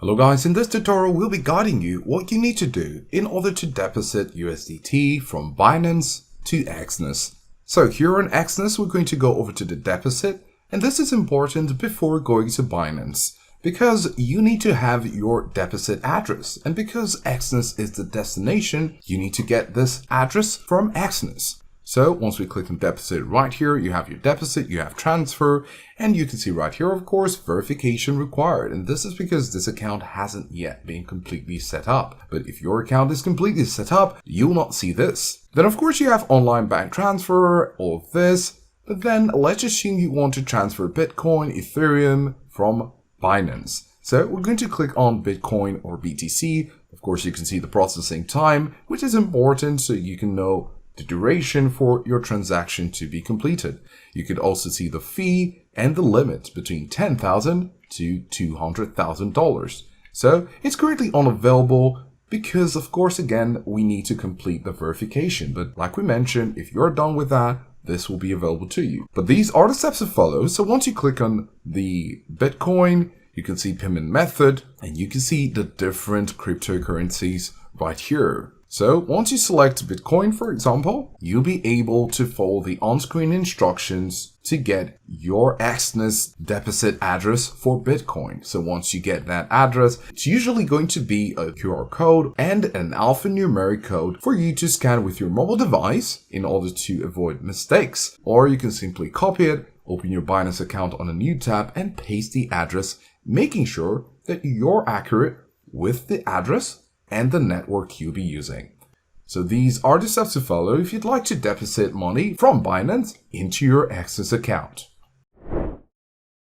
Hello guys, in this tutorial we'll be guiding you what you need to do in order to deposit USDT from Binance to Exness. So here on Exness we're going to go over to the deposit, and this is important before going to Binance because you need to have your deposit address, and because Exness is the destination you need to get this address from Exness. So once we click on deposit right here, you have your deposit, you have transfer, and you can see right here, of course, verification required. And this is because this account hasn't yet been completely set up. But if your account is completely set up, you will not see this. Then of course you have online bank transfer, all of this. But then let's assume you want to transfer Bitcoin, Ethereum from Binance. So we're going to click on Bitcoin or BTC. Of course, you can see the processing time, which is important so you can know the duration for your transaction to be completed. You could also see the fee and the limit between $10,000 to $200,000. So it's currently unavailable because, of course, again, we need to complete the verification. But like we mentioned, if you're done with that, this will be available to you. But these are the steps to follow. So once you click on the Bitcoin, you can see payment method and you can see the different cryptocurrencies right here. So once you select Bitcoin, for example, you'll be able to follow the on-screen instructions to get your Exness deposit address for Bitcoin. So once you get that address, it's usually going to be a QR code and an alphanumeric code for you to scan with your mobile device in order to avoid mistakes. Or you can simply copy it, open your Binance account on a new tab and paste the address, making sure that you're accurate with the address and the network you'll be using. So these are the steps to follow if you'd like to deposit money from Binance into your Exness account.